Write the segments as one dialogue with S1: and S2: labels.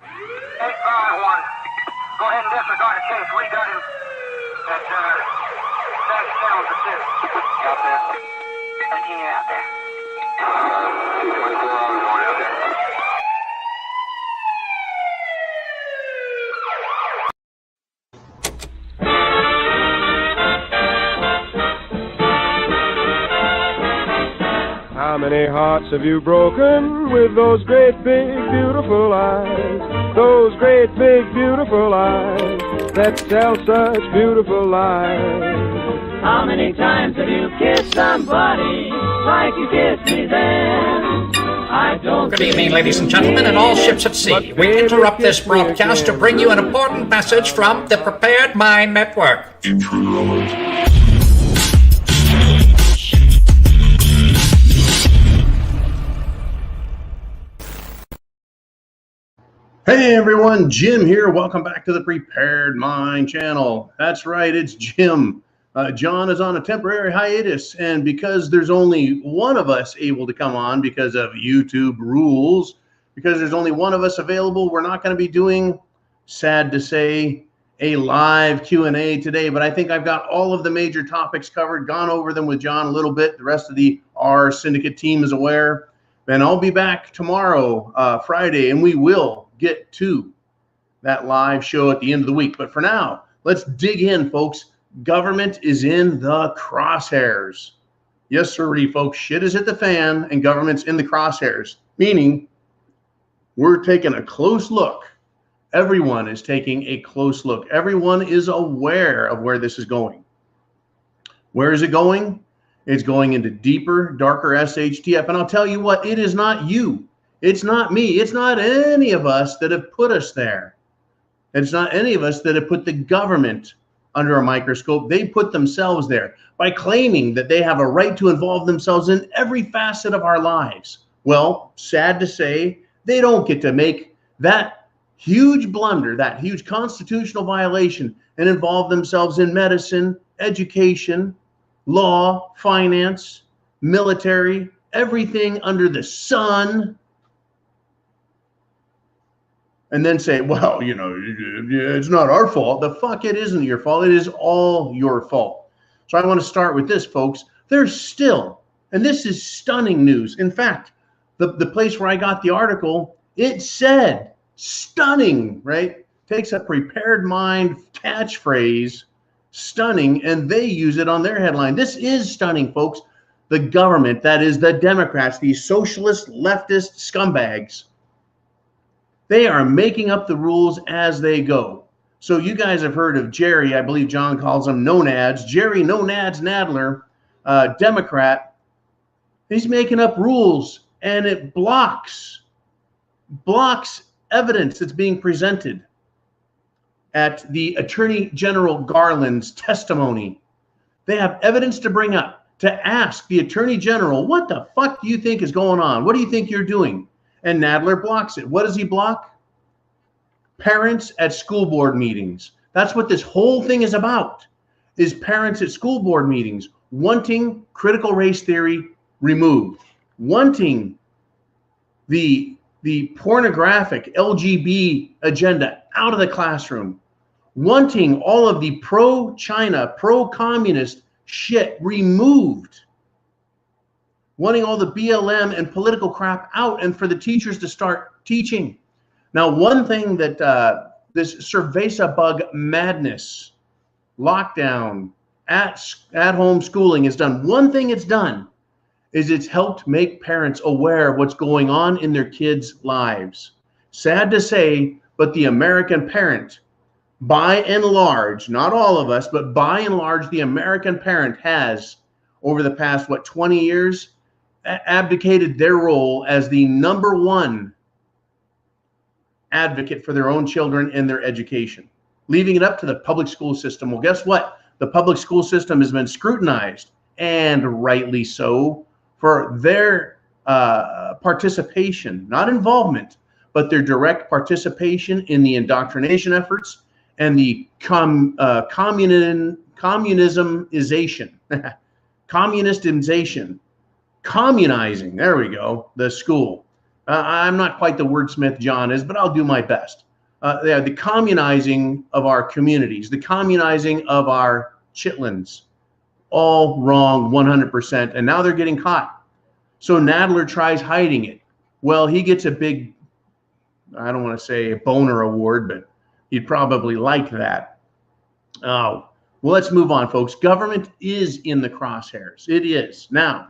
S1: 851. Go ahead and disregard the case. We got him at Stags Town Pacific. Out there. 13 out there. 224, I'm going out there.
S2: How many hearts have you broken with those great big beautiful eyes? Those great big beautiful eyes that tell such beautiful lies.
S3: How many times have you kissed somebody like you kissed me then? I don't.
S4: Good evening, ladies and gentlemen, and all ships at sea. We interrupt this broadcast to bring you an important message from the Prepared Mind Network.
S5: Hey everyone, Jim here. Welcome back to the Prepared Mind channel. That's right, it's Jim. John is on a temporary hiatus, and because there's only one of us able to come on because of YouTube rules, because there's only one of us available, we're not going to be doing, sad to say, a live Q&A today, but I think I've got all of the major topics covered, gone over them with John a little bit. The rest of the R Syndicate team is aware. And I'll be back tomorrow, Friday, and we will get to that live show at the end of the week. But for now, let's dig in, folks. Government is in the crosshairs. Yes, sirree, folks. Shit is hit the fan, and government's in the crosshairs, meaning we're taking a close look. Everyone is taking a close look. Everyone is aware of where this is going. Where is it going? It's going into deeper, darker SHTF. And I'll tell you what, it is not you. It's not me. It's not any of us that have put us there. It's not any of us that have put the government under a microscope. They put themselves there by claiming that they have a right to involve themselves in every facet of our lives. Well, sad to say, they don't get to make that huge blunder, that huge constitutional violation, and involve themselves in medicine, education, law, finance, military, everything under the sun, and then say, well, you know, it's not our fault. The fuck it isn't your fault. It is all your fault. So I want to start with this, folks. There's still, and this is stunning news. In fact, the place where I got the article, it said stunning, right? Takes a Prepared Mind catchphrase, stunning, and they use it on their headline. This is stunning, folks. The government, that is the Democrats, these socialist leftist scumbags, they are making up the rules as they go. So you guys have heard of Jerry, I believe John calls him No Nads, Jerry No Nads Nadler, Democrat. He's making up rules, and it blocks evidence that's being presented at the Attorney General Garland's testimony. They have evidence to bring up, to ask the Attorney General, what the fuck do you think is going on? What do you think you're doing? And Nadler blocks it. What does he block? Parents at school board meetings. That's what this whole thing is about, is parents at school board meetings wanting critical race theory removed, wanting the pornographic LGB agenda out of the classroom, wanting all of the pro-China, pro-communist shit removed, wanting all the BLM and political crap out, and for the teachers to start teaching. Now, one thing that this cerveza bug madness, lockdown, at-home schooling has done, one thing it's done is it's helped make parents aware of what's going on in their kids' lives. Sad to say, but the American parent, by and large, not all of us, but by and large, the American parent has, over the past, 20 years, abdicated their role as the number one advocate for their own children and their education, leaving it up to the public school system. Well, guess what? The public school system has been scrutinized, and rightly so, for their participation, not involvement, but their direct participation in the indoctrination efforts and the communismization, communizing, there we go, the school. I'm not quite the wordsmith John is, but I'll do my best. The communizing of our communities, the communizing of our chitlins, all wrong 100%. And now they're getting caught. So Nadler tries hiding it. Well, he gets a big, I don't want to say a boner award, but he'd probably like that. Oh, well, let's move on, folks. Government is in the crosshairs. It is. Now,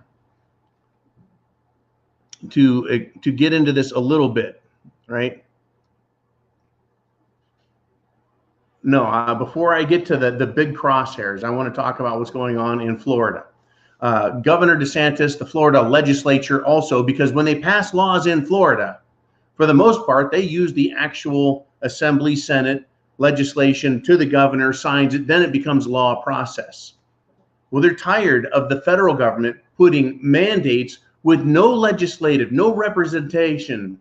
S5: to get into this a little bit, right? No, before I get to the big crosshairs, I want to talk about what's going on in Florida. Governor DeSantis, the Florida legislature also, because when they pass laws in Florida, for the most part, they use the actual Assembly, Senate legislation to the governor, signs it, then it becomes law process. Well, they're tired of the federal government putting mandates with no legislative, no representation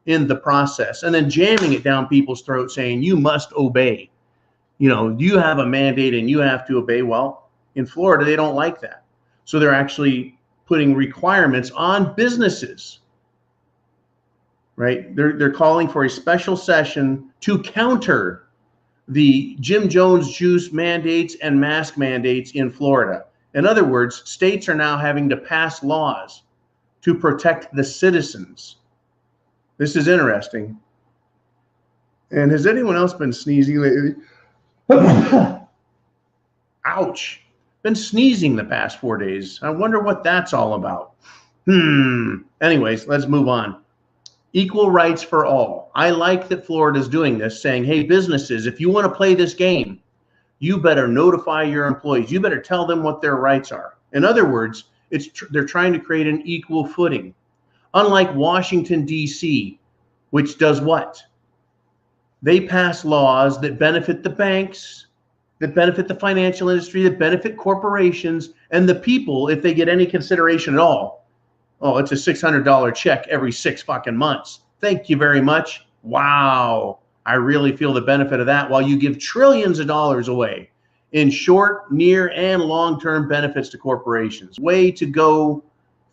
S5: in the process, and then jamming it down people's throats saying, you must obey. You know, you have a mandate and you have to obey. Well, in Florida, they don't like that. So they're actually putting requirements on businesses, right? They're calling for a special session to counter the Jim Jones juice mandates and mask mandates in Florida. In other words, states are now having to pass laws to protect the citizens. This is interesting. And has anyone else been sneezing lately? Ouch. Been sneezing the past 4 days. I wonder what that's all about. Anyways, let's move on. Equal rights for all. I like that Florida's doing this, saying, hey, businesses, if you want to play this game, you better notify your employees. You better tell them what their rights are. In other words, they're trying to create an equal footing. Unlike Washington, D.C., which does what? They pass laws that benefit the banks, that benefit the financial industry, that benefit corporations, and the people, if they get any consideration at all. Oh, it's a $600 check every 6 fucking months. Thank you very much. Wow. I really feel the benefit of that, while you give trillions of dollars away in short, near, and long-term benefits to corporations. Way to go,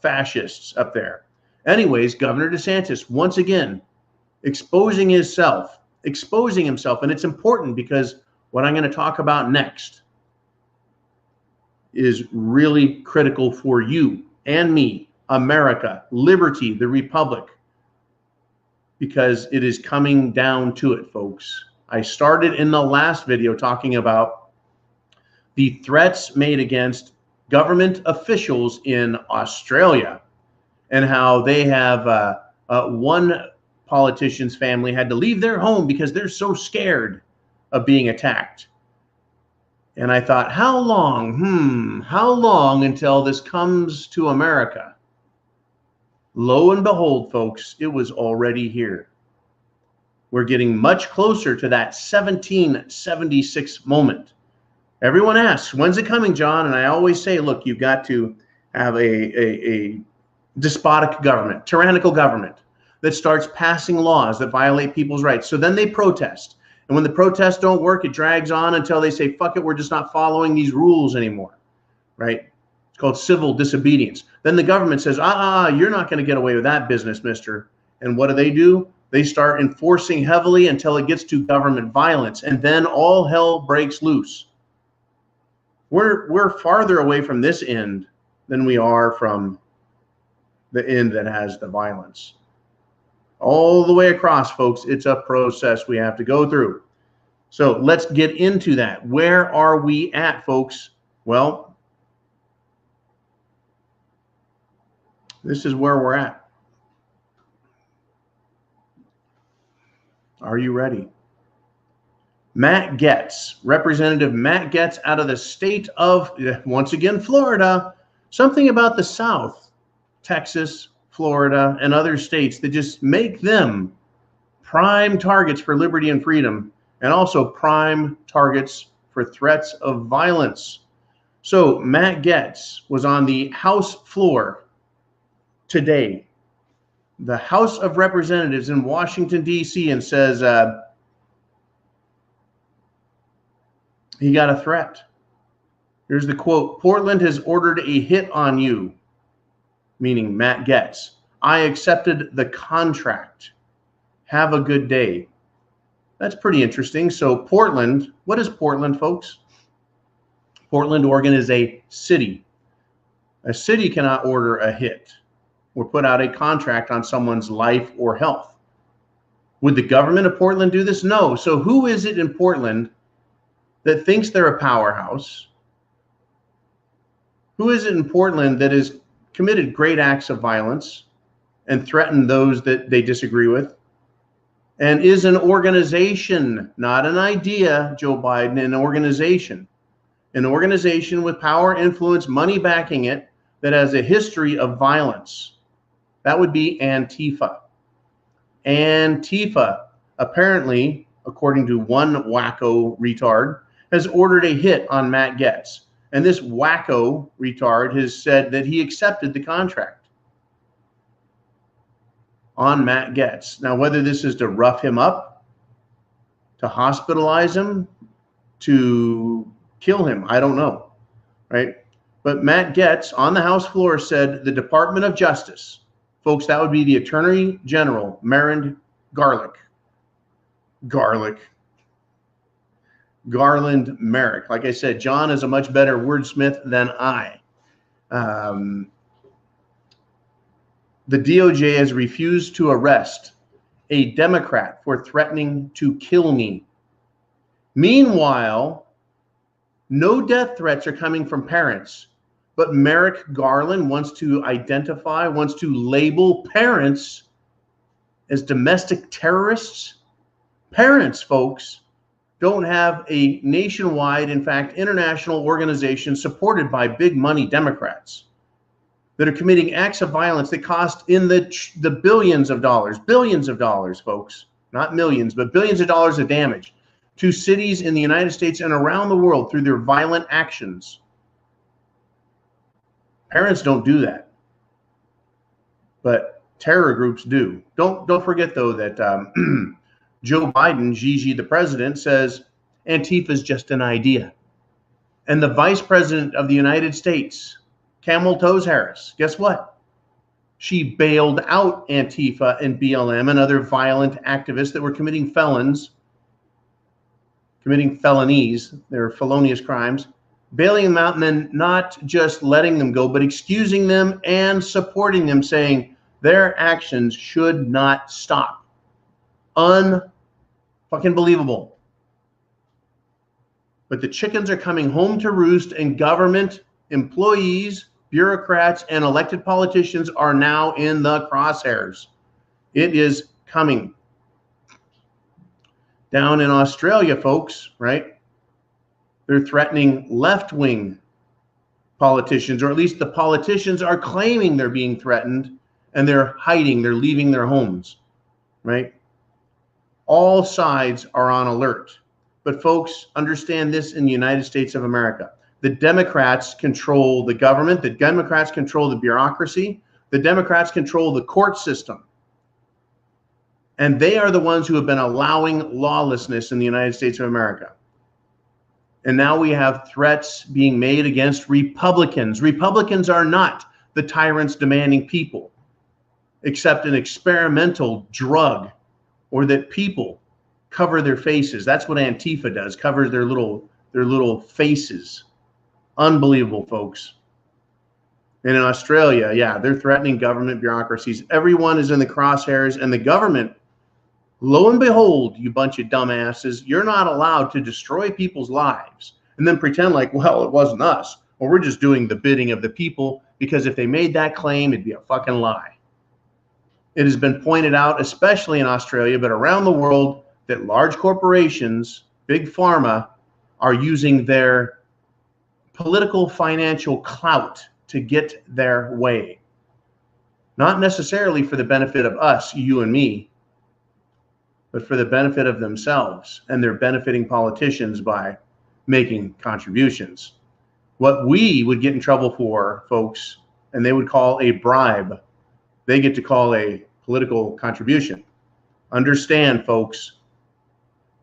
S5: fascists up there. Anyways, Governor DeSantis, once again, exposing himself. And it's important because what I'm going to talk about next is really critical for you and me, America, liberty, the republic, because it is coming down to it, folks. I started in the last video talking about the threats made against government officials in Australia and how they have one politician's family had to leave their home because they're so scared of being attacked. And I thought, how long until this comes to America? Lo and behold, folks, it was already here. We're getting much closer to that 1776 moment. Everyone asks, when's it coming, John? And I always say, look, you've got to have a despotic government, tyrannical government that starts passing laws that violate people's rights. So then they protest. And when the protests don't work, it drags on until they say, fuck it, we're just not following these rules anymore, right? It's called civil disobedience. Then the government says, you're not going to get away with that business, mister. And what do? They start enforcing heavily until it gets to government violence. And then all hell breaks loose. We're farther away from this end than we are from the end that has the violence. All the way across, folks, it's a process we have to go through. So let's get into that. Where are we at, folks? Well, this is where we're at. Are you ready? Matt Gaetz, Representative Matt Gaetz out of the state of, once again, Florida. Something about the South, Texas, Florida, and other states that just make them prime targets for liberty and freedom, and also prime targets for threats of violence. So Matt Gaetz was on the House floor today, the House of Representatives in Washington, D.C., and says he got a threat. Here's the quote: Portland has ordered a hit on you, meaning Matt Gaetz. I accepted the contract. Have a good day. That's pretty interesting. So Portland, what is Portland, folks? Portland, Oregon is a city. A city cannot order a hit or put out a contract on someone's life or health. Would the government of Portland do this? No. So who is it in Portland that thinks they're a powerhouse? Who is it in Portland that has committed great acts of violence and threatened those that they disagree with? And is an organization, not an idea, Joe Biden, an organization with power, influence, money backing it, that has a history of violence. That would be Antifa. Antifa, apparently, according to one wacko retard, has ordered a hit on Matt Gaetz. And this wacko retard has said that he accepted the contract on Matt Gaetz. Now, whether this is to rough him up, to hospitalize him, to kill him, I don't know, right? But Matt Gaetz on the House floor said the Department of Justice, folks, that would be the Attorney General, Merrick Garland Merrick. Like I said, John is a much better wordsmith than I. The DOJ has refused to arrest a Democrat for threatening to kill me. Meanwhile, no death threats are coming from parents, but Merrick Garland wants to label parents as domestic terrorists. Parents, folks, don't have a nationwide, in fact, international organization supported by big money Democrats that are committing acts of violence that cost in the billions of dollars, folks, not millions, but billions of dollars of damage to cities in the United States and around the world through their violent actions. Parents don't do that, but terror groups do. Don't forget, though, that Joe Biden, Gigi, the president, says Antifa is just an idea. And the vice president of the United States, Camel Toes Harris, guess what? She bailed out Antifa and BLM and other violent activists that were committing felonies, their felonious crimes, bailing them out and then not just letting them go, but excusing them and supporting them, saying their actions should not stop. Unfucking-believable. But the chickens are coming home to roost, and government employees, bureaucrats, and elected politicians are now in the crosshairs. It is coming. Down in Australia, folks, right? They're threatening left-wing politicians, or at least the politicians are claiming they're being threatened, and they're hiding, they're leaving their homes, right? All sides are on alert. But folks, understand this in the United States of America. The Democrats control the government, the Democrats control the bureaucracy, the Democrats control the court system. And they are the ones who have been allowing lawlessness in the United States of America. And now we have threats being made against Republicans. Republicans are not the tyrants demanding people, except an experimental drug, or that people cover their faces. That's what Antifa does, covers their little faces. Unbelievable, folks. And in Australia, yeah, they're threatening government bureaucracies. Everyone is in the crosshairs, and the government, lo and behold, you bunch of dumbasses, you're not allowed to destroy people's lives and then pretend like, well, it wasn't us, or we're just doing the bidding of the people, because if they made that claim, it'd be a fucking lie. It has been pointed out, especially in Australia, but around the world, that large corporations, big pharma, are using their political financial clout to get their way. Not necessarily for the benefit of us, you and me, but for the benefit of themselves, and they're benefiting politicians by making contributions. What we would get in trouble for, folks, and they would call a bribe, they get to call a political contribution. Understand, folks,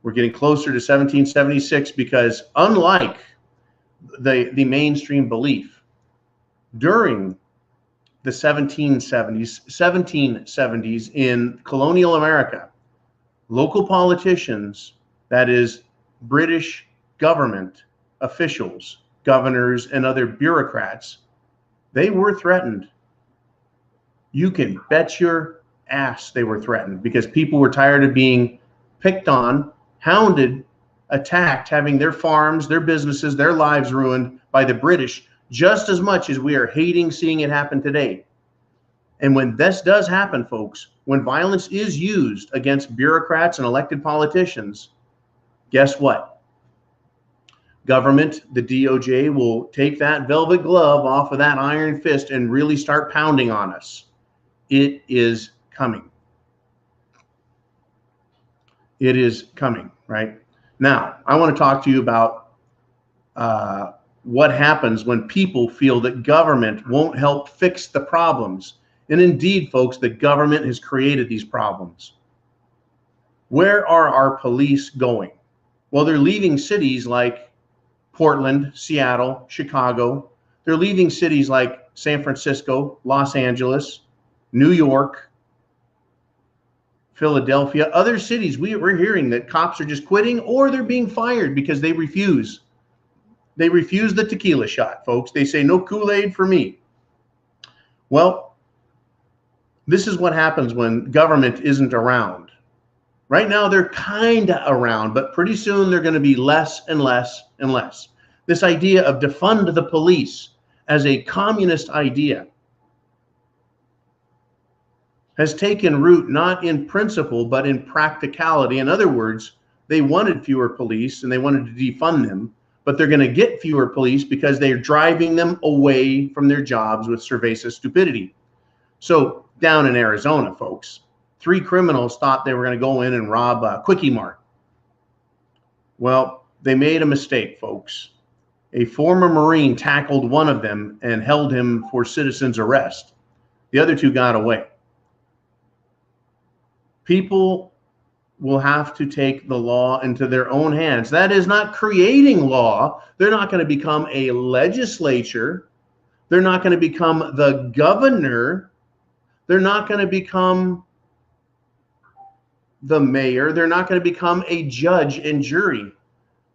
S5: we're getting closer to 1776 because unlike the mainstream belief, during the 1770s in colonial America, local politicians, that is British government officials, governors, and other bureaucrats, they were threatened. You can bet your ass they were threatened because people were tired of being picked on, hounded, attacked, having their farms, their businesses, their lives ruined by the British just as much as we are hating seeing it happen today. And when this does happen, folks, when violence is used against bureaucrats and elected politicians, guess what? Government, the DOJ, will take that velvet glove off of that iron fist and really start pounding on us. It is coming. It is coming, right? Now, I want to talk to you about what happens when people feel that government won't help fix the problems. And indeed, folks, the government has created these problems. Where are our police going? Well, they're leaving cities like Portland, Seattle, Chicago. They're leaving cities like San Francisco, Los Angeles, New York, Philadelphia, other cities. We're hearing that cops are just quitting or they're being fired because they refuse. They refuse the tequila shot, folks. They say no Kool-Aid for me. Well, this is what happens when government isn't around. Right now, they're kind of around, but pretty soon they're going to be less and less and less. This idea of defund the police as a communist idea has taken root not in principle, but in practicality. In other words, they wanted fewer police and they wanted to defund them, but they're going to get fewer police because they're driving them away from their jobs with cerveza stupidity. So down in Arizona, folks, 3 criminals thought they were going to go in and rob a Quickie Mart. Well, they made a mistake, folks. A former Marine tackled one of them and held him for citizen's arrest. The other 2 got away. People will have to take the law into their own hands. That is not creating law. They're not going to become a legislature. They're not going to become the governor. They're not going to become the mayor. They're not going to become a judge and jury.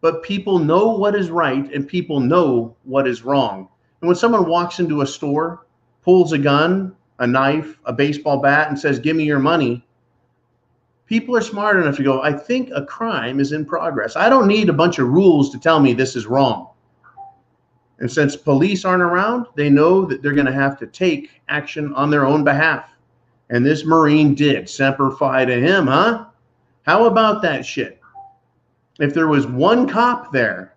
S5: But people know what is right and people know what is wrong. And when someone walks into a store, pulls a gun, a knife, a baseball bat, and says, "Give me your money," people are smart enough to go, "I think a crime is in progress. I don't need a bunch of rules to tell me this is wrong." And since police aren't around, they know that they're going to have to take action on their own behalf. And this Marine did. Semper Fi to him, huh? How about that shit? If there was one cop there,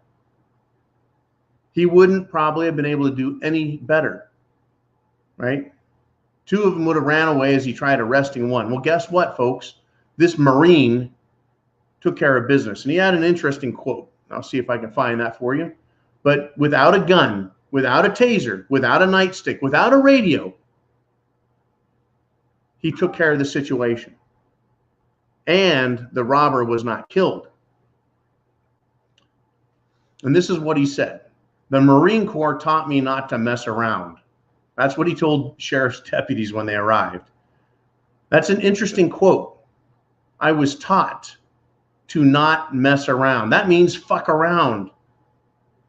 S5: he wouldn't probably have been able to do any better, right? 2 of them would have ran away as he tried arresting one. Well, guess what, folks? This Marine took care of business. And he had an interesting quote. I'll see if I can find that for you. But without a gun, without a taser, without a nightstick, without a radio, he took care of the situation. And the robber was not killed. And this is what he said. "The Marine Corps taught me not to mess around." That's what he told sheriff's deputies when they arrived. That's an interesting quote. I was taught to not mess around. That means fuck around,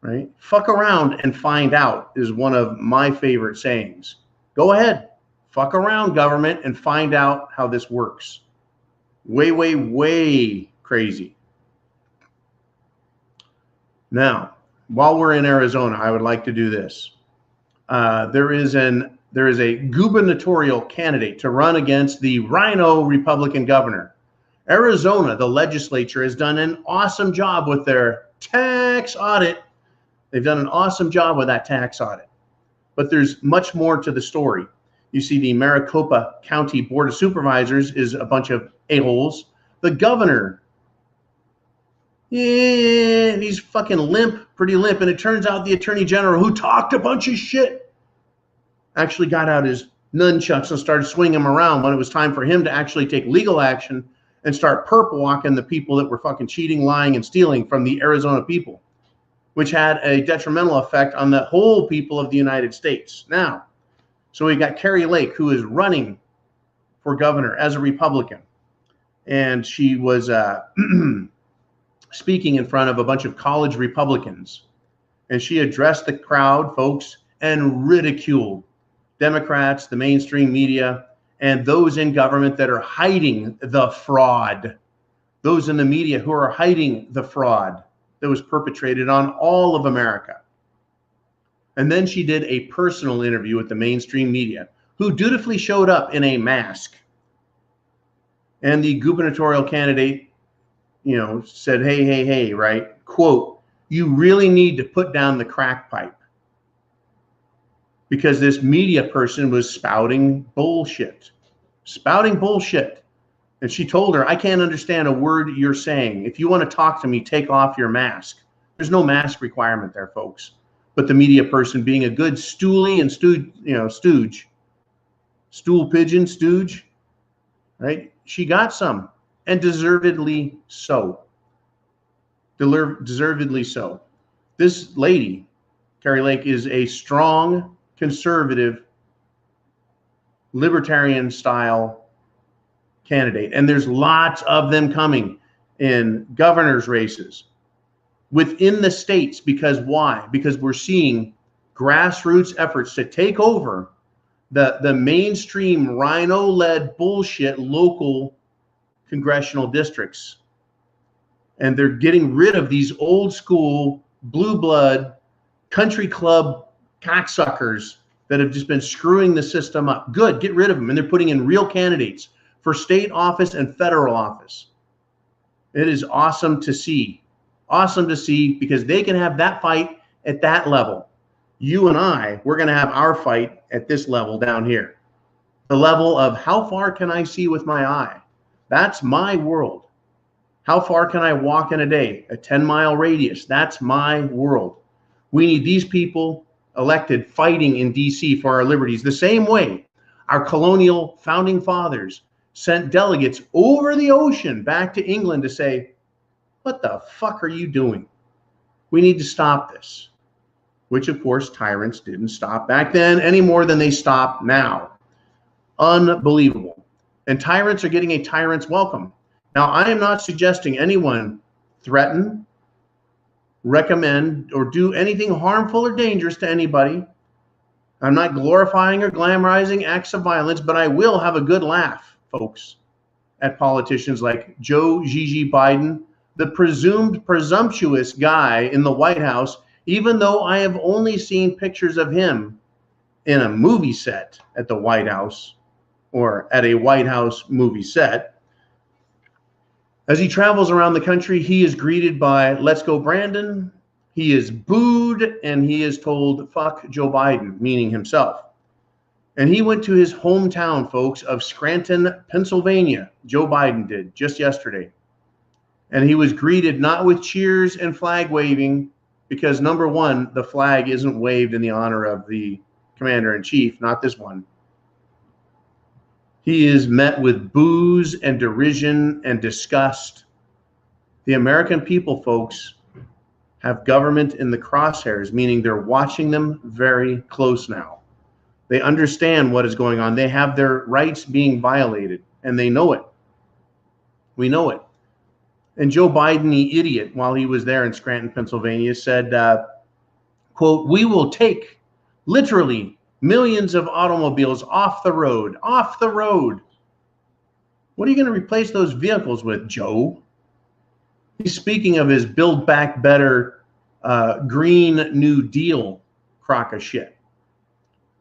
S5: right? Fuck around and find out is one of my favorite sayings. Go ahead, fuck around, government, and find out how this works. Way, way, way crazy. Now, while we're in Arizona, I would like to do this. There is a gubernatorial candidate to run against the Rhino Republican governor. Arizona, the legislature, has done an awesome job with their tax audit. They've done an awesome job with that tax audit. But there's much more to the story. You see, the Maricopa County Board of Supervisors is a bunch of a-holes. The governor, yeah, he's fucking limp, pretty limp. And it turns out the attorney general, who talked a bunch of shit, actually got out his nunchucks and started swinging them around when it was time for him to actually take legal action and start perp walking the people that were fucking cheating, lying, and stealing from the Arizona people, which had a detrimental effect on the whole people of the United States. Now, So we got Carrie Lake, who is running for governor as a Republican. And she was speaking in front of a bunch of college Republicans. And she addressed the crowd, folks, and ridiculed Democrats, the mainstream media, and those in government that are hiding the fraud. Those in the media who are hiding the fraud that was perpetrated on all of America. And then she did a personal interview with the mainstream media, who dutifully showed up in a mask. And the gubernatorial candidate, said, hey, right? Quote, you really need to put down the crack pipe. Because this media person was spouting bullshit. And she told her, I can't understand a word you're saying. If you want to talk to me, take off your mask. There's no mask requirement there, folks. But the media person, being a good stoolie and stooge, stool pigeon, stooge, right? She got some, and deservedly so. Deservedly so. This lady, Carrie Lake, is a strong, conservative, libertarian-style candidate. And there's lots of them coming in governor's races within the states. Because why? Because we're seeing grassroots efforts to take over the mainstream rhino-led bullshit local congressional districts. And they're getting rid of these old school blue blood country club cocksuckers that have just been screwing the system up. Good, get rid of them. And they're putting in real candidates for state office and federal office. It is awesome to see. Awesome to see, because they can have that fight at that level. You and I, we're going to have our fight at this level down here. The level of how far can I see with my eye? That's my world. How far can I walk in a day? A 10-mile radius. That's my world. We need these people elected fighting in DC for our liberties. The same way our colonial founding fathers sent delegates over the ocean back to England to say, what the fuck are you doing? We need to stop this. Which, of course, tyrants didn't stop back then any more than they stop now. Unbelievable. And tyrants are getting a tyrant's welcome. Now, I am not suggesting anyone threaten, recommend, or do anything harmful or dangerous to anybody. I'm not glorifying or glamorizing acts of violence, but I will have a good laugh, folks, at politicians like Joe Gigi Biden, the presumptuous guy in the White House, even though I have only seen pictures of him in a movie set at the White House or at a White House movie set. As he travels around the country, he is greeted by "Let's go, Brandon." He is booed, and he is told, "Fuck Joe Biden," meaning himself. And he went to his hometown, folks, of Scranton, Pennsylvania. Joe Biden did just yesterday. And he was greeted not with cheers and flag waving, because number one, the flag isn't waved in the honor of the commander-in-chief, not this one. He is met with boos and derision and disgust. The American people, folks, have government in the crosshairs, meaning they're watching them very close now. They understand what is going on. They have their rights being violated, and they know it. We know it. And Joe Biden, the idiot, while he was there in Scranton, Pennsylvania, said, quote, "We will take literally millions of automobiles off the road, off the road." What are you going to replace those vehicles with, Joe? He's speaking of his Build Back Better Green New Deal crock of shit.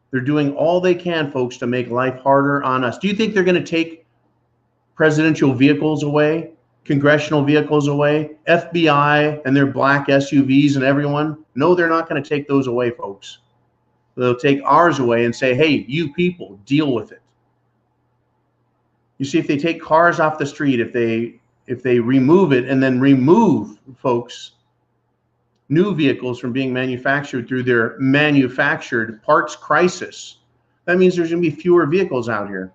S5: They're doing all they can, folks, to make life harder on us. Do you think they're going to take presidential vehicles away? Congressional vehicles away, FBI and their black SUVs and everyone? No, they're not going to take those away, folks. They'll take ours away and say, hey, you people, deal with it. You see, if they take cars off the street, if they remove it and then remove, folks, new vehicles from being manufactured through their manufactured parts crisis, that means there's going to be fewer vehicles out here.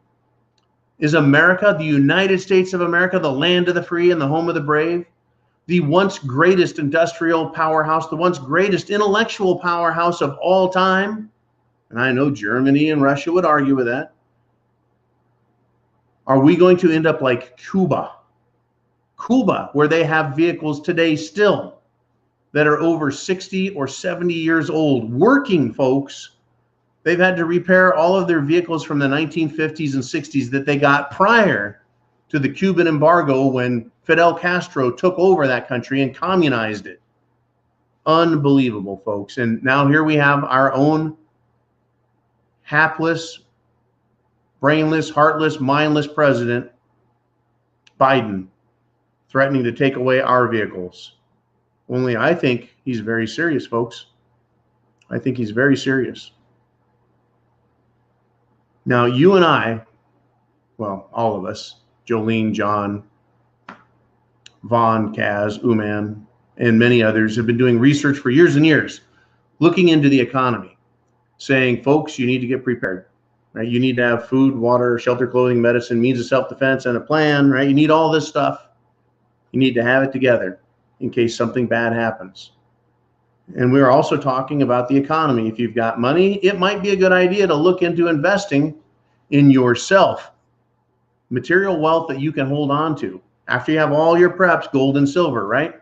S5: Is America, the United States of America, the land of the free and the home of the brave? The once greatest industrial powerhouse, the once greatest intellectual powerhouse of all time? And I know Germany and Russia would argue with that. Are we going to end up like Cuba, where they have vehicles today still that are over 60 or 70 years old, working, folks? They've had to repair all of their vehicles from the 1950s and 60s that they got prior to the Cuban embargo when Fidel Castro took over that country and communized it. Unbelievable, folks. And now here we have our own hapless, brainless, heartless, mindless president, Biden, threatening to take away our vehicles. Only I think he's very serious, folks. I think he's very serious. Now, you and I, well, all of us, Jolene, John, Vaughn, Kaz, Uman, and many others have been doing research for years and years, looking into the economy, saying, folks, you need to get prepared. Right? You need to have food, water, shelter, clothing, medicine, means of self-defense, and a plan, right? You need all this stuff. You need to have it together in case something bad happens. And we're also talking about the economy. If you've got money, it might be a good idea to look into investing in yourself, material wealth that you can hold on to after you have all your preps, gold and silver, right?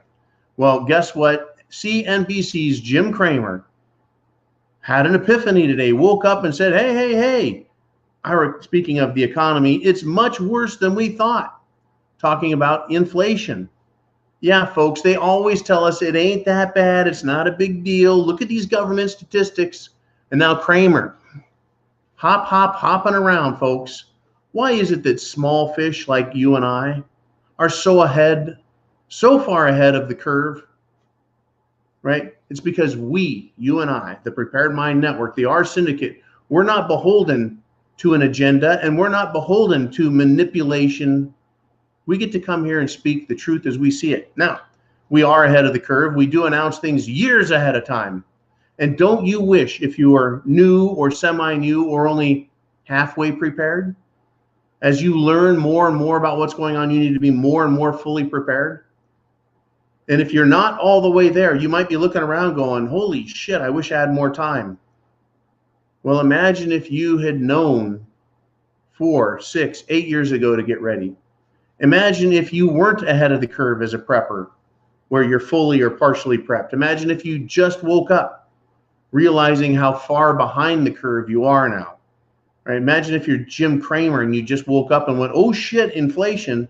S5: Well, guess what? CNBC's Jim Cramer had an epiphany today, woke up and said, hey, speaking of the economy, it's much worse than we thought, talking about inflation. Yeah, folks, they always tell us it ain't that bad. It's not a big deal. Look at these government statistics. And now Cramer, hopping around, folks. Why is it that small fish like you and I are so far ahead of the curve, right? It's because you and I, the Prepared Mind Network, the R Syndicate, we're not beholden to an agenda, and we're not beholden to manipulation. We get to come here and speak the truth as we see it. Now, we are ahead of the curve. We do announce things years ahead of time. And don't you wish, if you are new or semi-new or only halfway prepared, as you learn more and more about what's going on, you need to be more and more fully prepared? And if you're not all the way there, you might be looking around going, holy shit, I wish I had more time. Well, imagine if you had known 4, 6, 8 years ago to get ready. Imagine if you weren't ahead of the curve as a prepper, where you're fully or partially prepped. Imagine if you just woke up realizing how far behind the curve you are now. Right? Imagine if you're Jim Cramer and you just woke up and went, oh shit, inflation,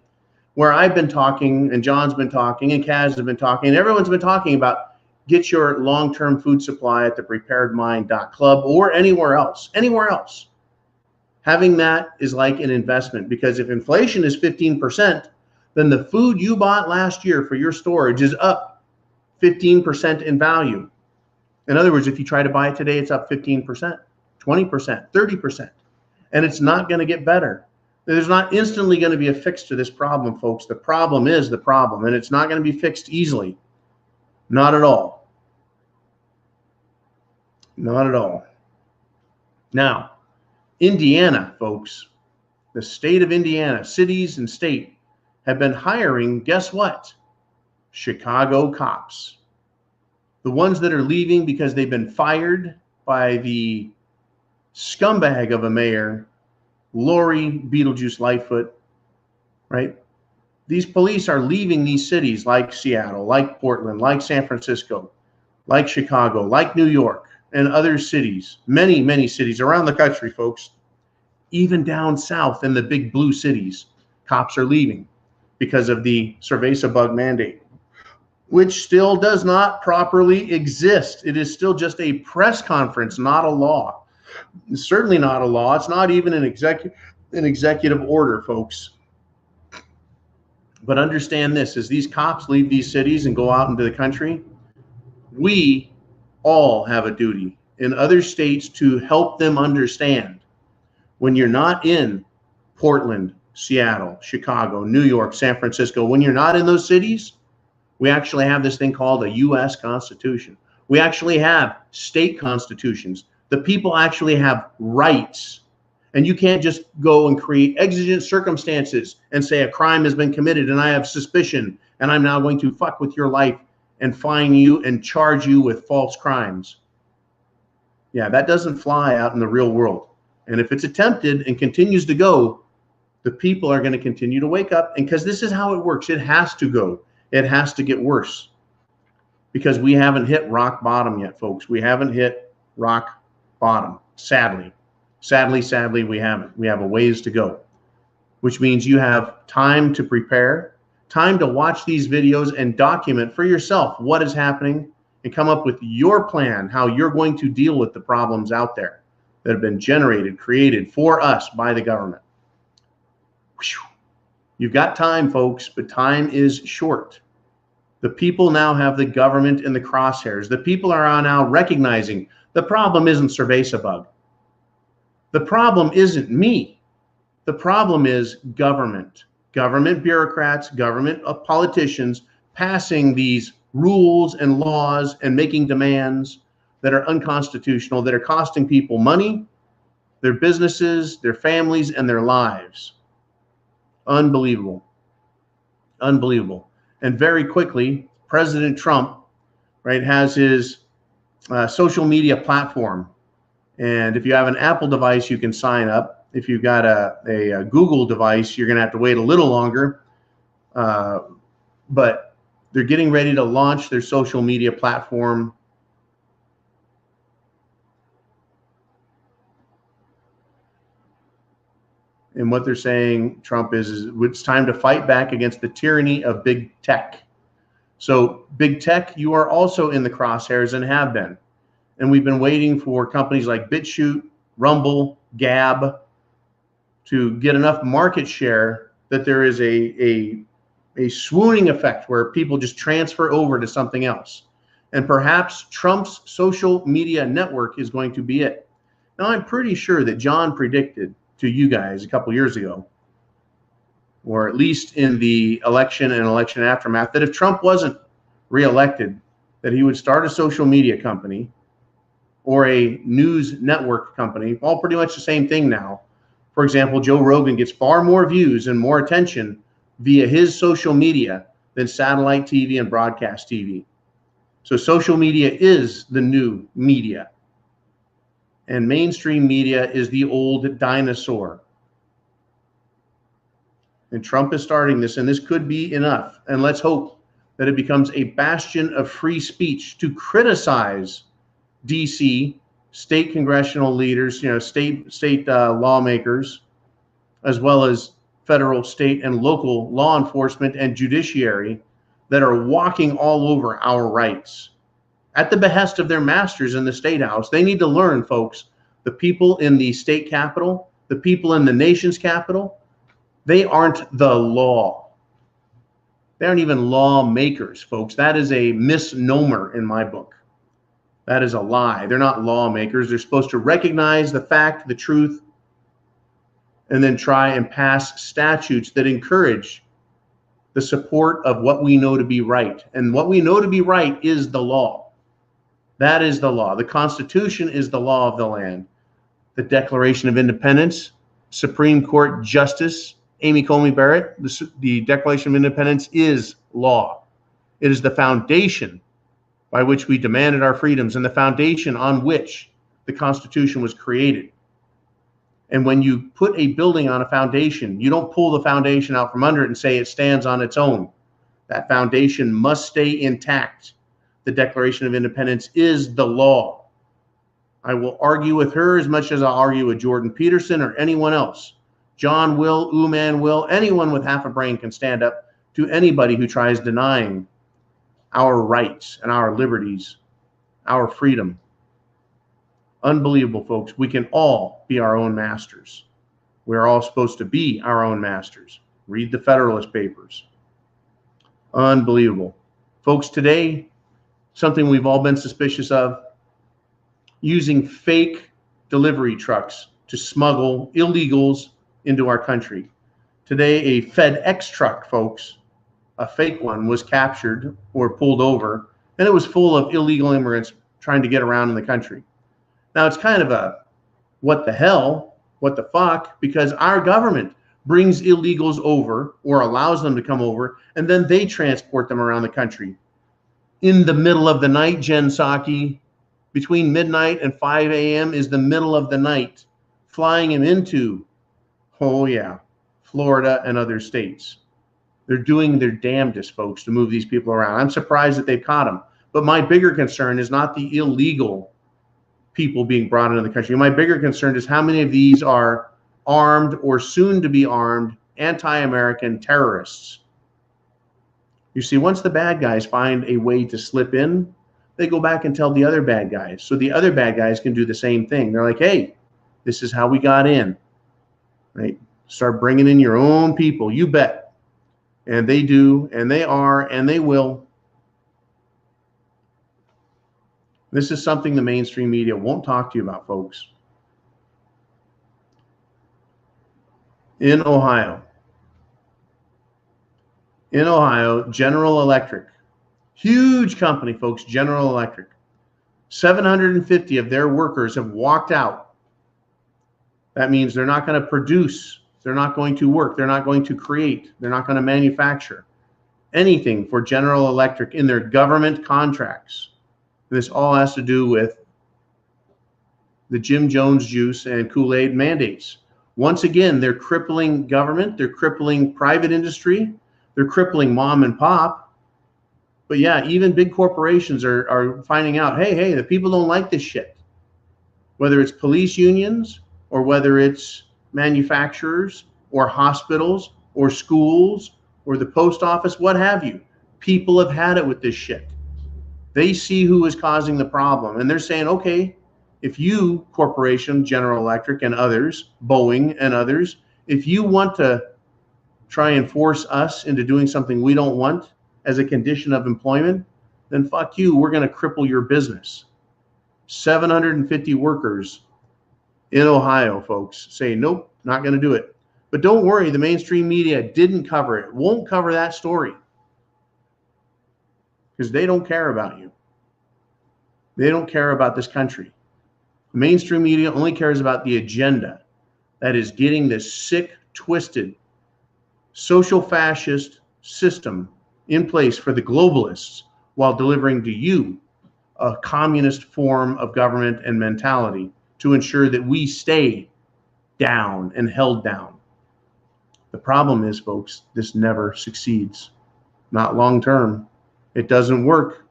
S5: where I've been talking and John's been talking and Kaz has been talking and everyone's been talking about. Get your long-term food supply at thepreparedmind.club or anywhere else. Having that is like an investment, because if inflation is 15%, then the food you bought last year for your storage is up 15% in value. In other words, if you try to buy it today, it's up 15%, 20%, 30%, and it's not going to get better. There's not instantly going to be a fix to this problem, folks. The problem is the problem, and it's not going to be fixed easily. Not at all. Not at all. Now, Indiana, folks, the state of Indiana, cities and state have been hiring, guess what? Chicago cops. The ones that are leaving because they've been fired by the scumbag of a mayor, Lori Beetlejuice Lightfoot, right? These police are leaving these cities like Seattle, like Portland, like San Francisco, like Chicago, like New York, and other cities, many, many cities around the country, folks. Even down south in the big blue cities, cops are leaving because of the Cerveza bug mandate, which still does not properly exist. It is still just a press conference, not a law. It's certainly not a law. It's not even an executive order, folks. But understand this, as these cops leave these cities and go out into the country, we all have a duty in other states to help them understand when you're not in Portland, Seattle, Chicago, New York, San Francisco, when you're not in those cities, we actually have this thing called a U.S. Constitution. We actually have state constitutions. The people actually have rights. And you can't just go and create exigent circumstances and say a crime has been committed and I have suspicion and I'm now going to fuck with your life and fine you and charge you with false crimes. Yeah, that doesn't fly out in the real world. And if it's attempted and continues to go, the people are going to continue to wake up. And because this is how it works, it has to go. It has to get worse. Because we haven't hit rock bottom yet, folks. We haven't hit rock bottom, sadly. Sadly, we haven't. We have a ways to go, which means you have time to prepare, time to watch these videos and document for yourself what is happening and come up with your plan, how you're going to deal with the problems out there that have been generated, created for us by the government. Whew. You've got time, folks, but time is short. The people now have the government in the crosshairs. The people are now recognizing the problem isn't Cerveza-Bug. The problem isn't me. The problem is government. Government bureaucrats, government politicians passing these rules and laws and making demands that are unconstitutional, that are costing people money, their businesses, their families, and their lives. Unbelievable. Unbelievable. And very quickly, President Trump, right, has his social media platform. And if you have an Apple device, you can sign up. If you've got a Google device, you're going to have to wait a little longer. But they're getting ready to launch their social media platform. And what they're saying, Trump, is it's time to fight back against the tyranny of big tech. So big tech, you are also in the crosshairs and have been. And we've been waiting for companies like BitChute, Rumble, Gab to get enough market share that there is a swooning effect where people just transfer over to something else. And perhaps Trump's social media network is going to be it. Now, I'm pretty sure that John predicted to you guys a couple years ago, or at least in the election and election aftermath, that if Trump wasn't reelected, that he would start a social media company or a news network company, all pretty much the same thing now. For example, Joe Rogan gets far more views and more attention via his social media than satellite TV and broadcast TV. So social media is the new media. And mainstream media is the old dinosaur. And Trump is starting this, and this could be enough. And let's hope that it becomes a bastion of free speech to criticize DC, state congressional leaders, state lawmakers, as well as federal, state, and local law enforcement and judiciary that are walking all over our rights at the behest of their masters in the state house. They need to learn, folks, the people in the state capitol, the people in the nation's capital, they aren't the law. They aren't even lawmakers, folks. That is a misnomer in my book. That is a lie. They're not lawmakers. They're supposed to recognize the fact, the truth, and then try and pass statutes that encourage the support of what we know to be right. And what we know to be right is the law. That is the law. The Constitution is the law of the land. The Declaration of Independence, Supreme Court Justice Amy Coney Barrett, the Declaration of Independence is law. It is the foundation by which we demanded our freedoms and the foundation on which the Constitution was created. And when you put a building on a foundation, you don't pull the foundation out from under it and say it stands on its own. That foundation must stay intact. The Declaration of Independence is the law. I will argue with her as much as I'll argue with Jordan Peterson or anyone else. John will, Uman will, anyone with half a brain can stand up to anybody who tries denying our rights and our liberties, our freedom. Unbelievable, folks. We can all be our own masters. We're all supposed to be our own masters. Read the Federalist Papers. Unbelievable. Folks, today, something we've all been suspicious of, using fake delivery trucks to smuggle illegals into our country. Today, a FedEx truck, folks, a fake one, was captured or pulled over, and it was full of illegal immigrants trying to get around in the country. Now, it's kind of a what the hell, what the fuck, because our government brings illegals over or allows them to come over, and then they transport them around the country. In the middle of the night, Jen Psaki, between midnight and 5 a.m. is the middle of the night, flying him into, oh yeah, Florida and other states. They're doing their damnedest, folks, to move these people around. I'm surprised that they've caught them. But my bigger concern is not the illegal people being brought into the country. My bigger concern is how many of these are armed or soon to be armed anti-American terrorists. You see, once the bad guys find a way to slip in, they go back and tell the other bad guys. So the other bad guys can do the same thing. They're like, hey, this is how we got in, right? Start bringing in your own people. You bet. And they do, and they are, and they will. This is something the mainstream media won't talk to you about, folks. In Ohio, General Electric, huge company, folks, General Electric, 750 of their workers have walked out. That means they're not going to produce, they're not going to work, they're not going to create, they're not going to manufacture anything for General Electric in their government contracts. This all has to do with the Jim Jones juice and Kool-Aid mandates. Once again, they're crippling government, they're crippling private industry, they're crippling mom and pop. But yeah, even big corporations are finding out, hey, the people don't like this shit. Whether it's police unions or whether it's manufacturers or hospitals or schools or the post office, what have you. People have had it with this shit. They see who is causing the problem, and they're saying, okay, if you, corporation, General Electric and others, Boeing and others, if you want to try and force us into doing something we don't want as a condition of employment, then fuck you, we're going to cripple your business. 750 workers in Ohio, folks, say, nope, not going to do it. But don't worry, the mainstream media didn't cover it, won't cover that story. Because they don't care about you. They don't care about this country. The mainstream media only cares about the agenda that is getting this sick, twisted, social fascist system in place for the globalists while delivering to you a communist form of government and mentality to ensure that we stay down and held down. The problem is, folks, this never succeeds. Not long term. It doesn't work.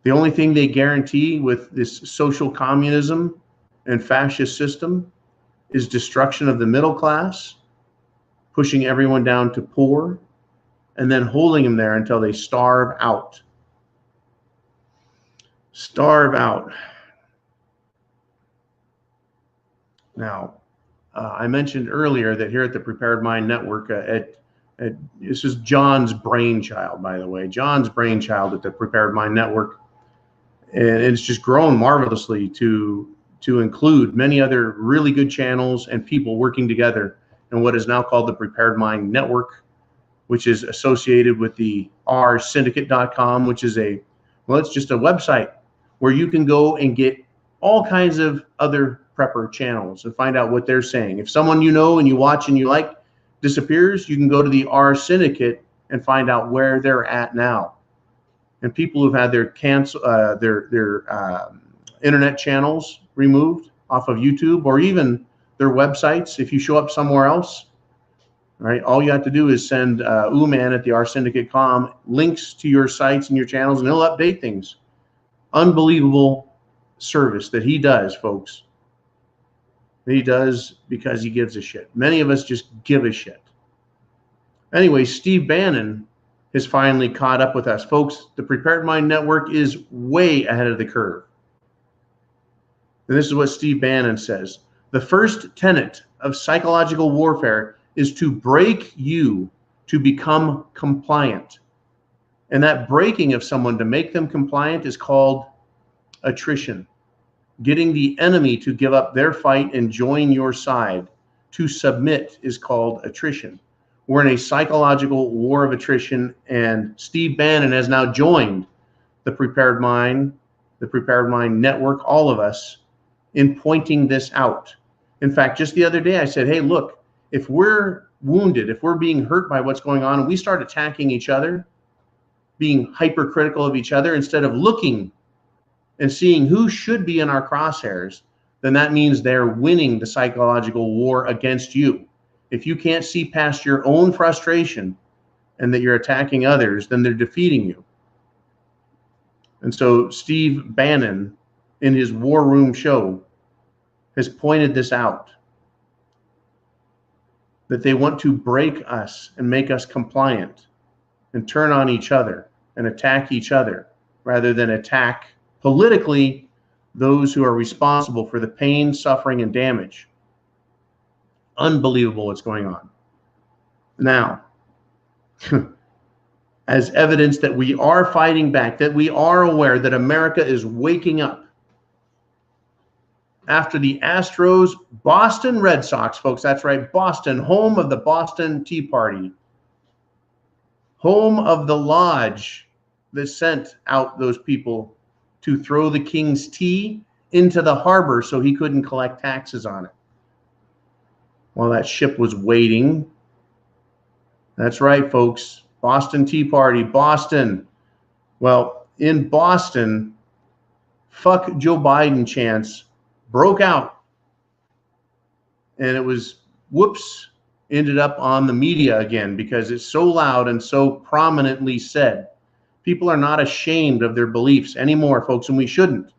S5: The only thing they guarantee with this social communism and fascist system is destruction of the middle class, pushing everyone down to poor, and then holding them there until they starve out. Starve out. Now, I mentioned earlier that here at the Prepared Mind Network, this is John's brainchild, by the way. John's brainchild at the Prepared Mind Network. And it's just grown marvelously to include many other really good channels and people working together in what is now called the Prepared Mind Network, which is associated with the rsyndicate.com, which is it's just a website where you can go and get all kinds of other prepper channels and find out what they're saying. If someone you know and you watch and you like disappears, you can go to the R Syndicate and find out where they're at now. And people who've had their internet channels removed off of YouTube or even their websites, if you show up somewhere else, right? All you have to do is send Uman at the rsyndicate.com links to your sites and your channels, and he'll update things. Unbelievable service that he does, folks. He does because he gives a shit. Many of us just give a shit. Anyway, Steve Bannon has finally caught up with us. Folks, the Prepared Mind Network is way ahead of the curve. And this is what Steve Bannon says. The first tenet of psychological warfare is to break you to become compliant. And that breaking of someone to make them compliant is called attrition. Getting the enemy to give up their fight and join your side to submit is called attrition. We're in a psychological war of attrition, and Steve Bannon has now joined the Prepared Mind Network, all of us, in pointing this out. In fact, just the other day I said, hey, look, if we're wounded, if we're being hurt by what's going on, and we start attacking each other, being hypercritical of each other, instead of looking and seeing who should be in our crosshairs, then that means they're winning the psychological war against you. If you can't see past your own frustration and that you're attacking others, then they're defeating you. And so Steve Bannon, in his War Room show, has pointed this out, that they want to break us and make us compliant and turn on each other and attack each other rather than attack politically those who are responsible for the pain, suffering, and damage. Unbelievable what's going on. Now, as evidence that we are fighting back, that we are aware that America is waking up after the Astros, Boston Red Sox, folks, that's right, Boston, home of the Boston Tea Party, home of the lodge that sent out those people to throw the king's tea into the harbor so he couldn't collect taxes on it while that ship was waiting. That's right, folks. Boston Tea Party, Boston. Well, in Boston, fuck Joe Biden chants broke out. And it was, whoops, ended up on the media again because it's so loud and so prominently said. People are not ashamed of their beliefs anymore, folks, and we shouldn't.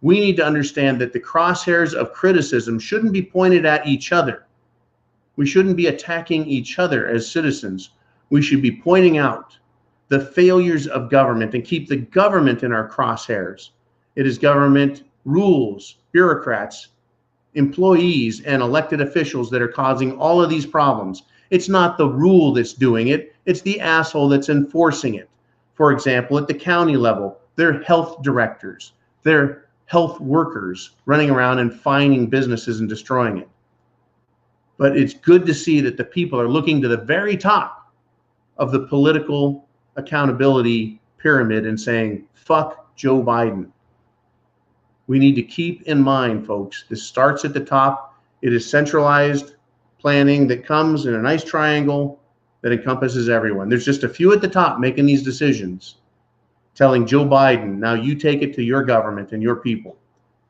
S5: We need to understand that the crosshairs of criticism shouldn't be pointed at each other. We shouldn't be attacking each other as citizens. We should be pointing out the failures of government and keep the government in our crosshairs. It is government rules, bureaucrats, employees, and elected officials that are causing all of these problems. It's not the rule that's doing it. It's the asshole that's enforcing it. For example, at the county level, they're health directors, they're health workers running around and fining businesses and destroying it. But it's good to see that the people are looking to the very top of the political accountability pyramid and saying, fuck Joe Biden. We need to keep in mind, folks, this starts at the top. It is centralized planning that comes in a nice triangle that encompasses everyone. There's just a few at the top making these decisions, telling Joe Biden, now you take it to your government and your people.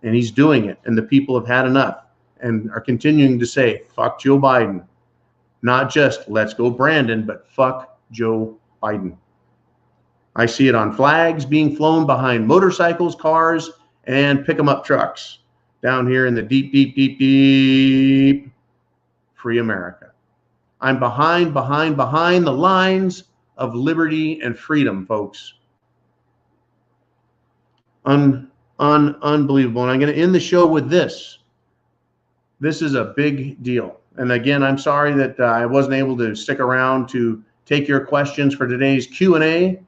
S5: And he's doing it, and the people have had enough and are continuing to say, fuck Joe Biden. Not just let's go Brandon, but fuck Joe Biden. I see it on flags being flown behind motorcycles, cars, and pick-em-up trucks down here in the deep, deep, deep, deep free America. I'm behind the lines of liberty and freedom, folks. Unbelievable. And I'm going to end the show with this. This is a big deal. And again, I'm sorry that I wasn't able to stick around to take your questions for today's Q&A.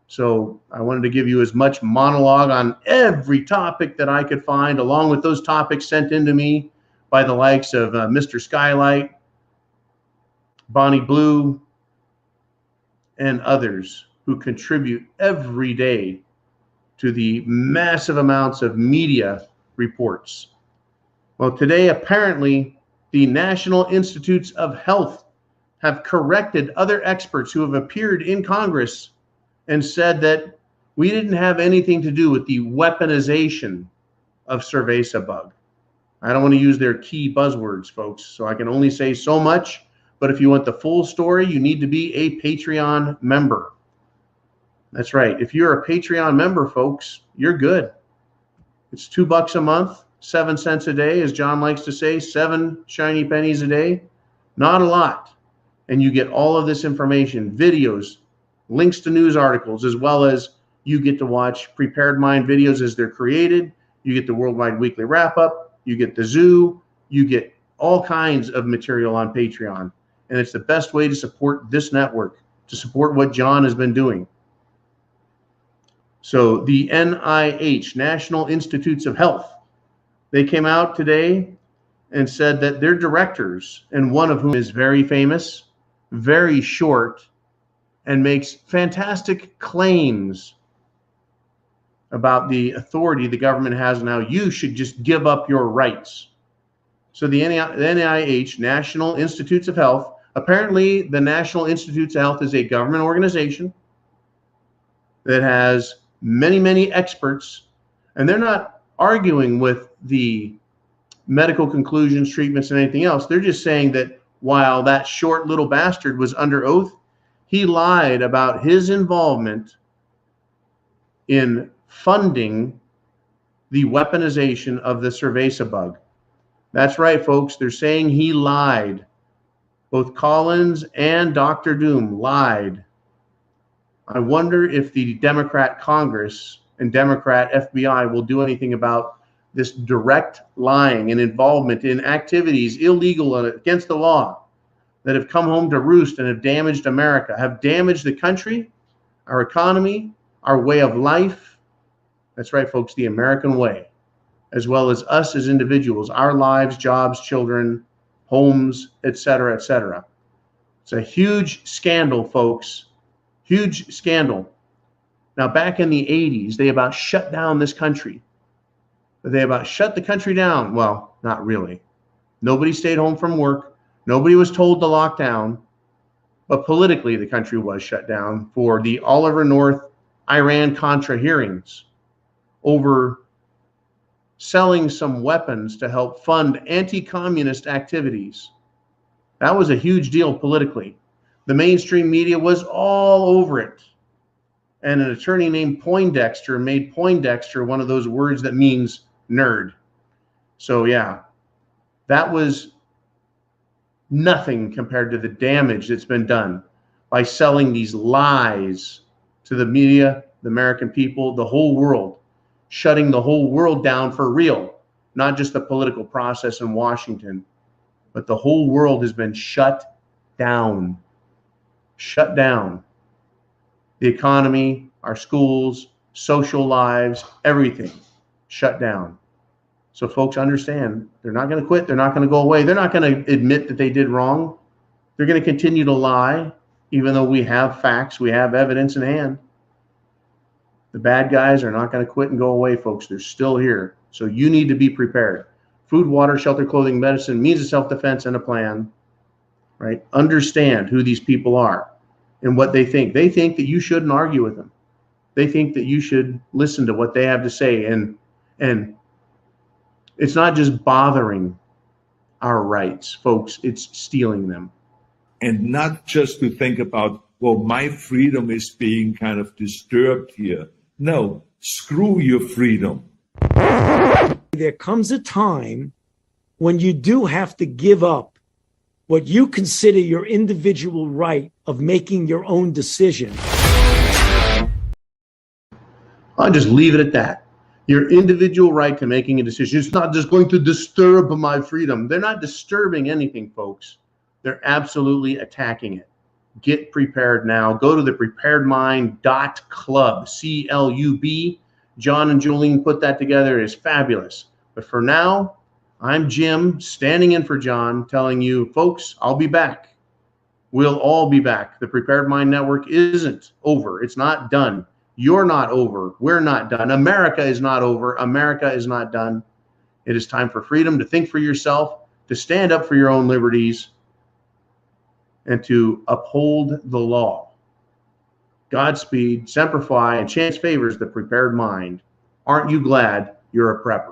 S5: So I wanted to give you as much monologue on every topic that I could find, along with those topics sent into me by the likes of Mr. Skylight, Bonnie Blue, and others who contribute every day to the massive amounts of media reports. Well, today, apparently, the National Institutes of Health have corrected other experts who have appeared in Congress and said that we didn't have anything to do with the weaponization of cerveza bug. I don't want to use their key buzzwords, folks, so I can only say so much. But if you want the full story, you need to be a Patreon member. That's right. If you're a Patreon member, folks, you're good. It's $2 a month, 7 cents a day, as John likes to say, 7 shiny pennies a day. Not a lot. And you get all of this information, videos, links to news articles, as well as you get to watch Prepared Mind videos as they're created. You get the Worldwide Weekly Wrap-Up. You get the Zoo. You get all kinds of material on Patreon. And it's the best way to support this network, to support what John has been doing. So the NIH, National Institutes of Health, they came out today and said that their directors, and one of whom is very famous, very short, and makes fantastic claims about the authority the government has now. You should just give up your rights. So the NIH, National Institutes of Health, apparently the National Institutes of Health is a government organization that has many, many experts And they're not arguing with the medical conclusions, treatments, and anything else. They're just saying that while that short little bastard was under oath, he lied about his involvement in funding the weaponization of the cerveza bug. That's right, folks. They're saying he lied. Both Collins and Dr. Doom lied. I wonder if the Democrat Congress and Democrat FBI will do anything about this direct lying and involvement in activities illegal and against the law that have come home to roost and have damaged America, have damaged the country, our economy, our way of life. That's right, folks, the American way, as well as us as individuals, our lives, jobs, children, homes, etc., etc. It's a huge scandal, folks. Huge scandal. Now, back in the 80s, they about shut down this country. They about shut the country down. Well, not really. Nobody stayed home from work. Nobody was told to lock down. But politically, the country was shut down for the Oliver North Iran-Contra hearings over selling some weapons to help fund anti-communist activities. That was a huge deal politically. The mainstream media was all over it. And an attorney named Poindexter made Poindexter one of those words that means nerd. So yeah, that was nothing compared to the damage that's been done by selling these lies to the media, the American people, the whole world, shutting the whole world down for real, not just the political process in Washington, but the whole world has been shut down. Shut down. The economy, our schools, social lives, everything shut down. So folks understand, they're not going to quit. They're not going to go away. They're not going to admit that they did wrong. They're going to continue to lie, even though we have facts, we have evidence in hand. The bad guys are not going to quit and go away, folks. They're still here. So you need to be prepared. Food, water, shelter, clothing, medicine, means of self-defense, and a plan. Right? Understand who these people are and what they think. They think that you shouldn't argue with them. They think that you should listen to what they have to say. And it's not just bothering our rights, folks. It's stealing them.
S6: And not just to think about, well, my freedom is being kind of disturbed here. No, screw your freedom.
S7: There comes a time when you do have to give up what you consider your individual right of making your own decision.
S5: I'll just leave it at that. Your individual right to making a decision. It's not just going to disturb my freedom. They're not disturbing anything, folks. They're absolutely attacking it. Get prepared now. Go to thepreparedmind.club, C-L-U-B. John and Jolene put that together. It is fabulous. But for now, I'm Jim, standing in for John, telling you, folks, I'll be back. We'll all be back. The Prepared Mind Network isn't over. It's not done. You're not over. We're not done. America is not over. America is not done. It is time for freedom, to think for yourself, to stand up for your own liberties, and to uphold the law. Godspeed, Semper Fi, and chance favors the prepared mind. Aren't you glad you're a prepper?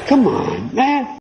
S8: Come on, man.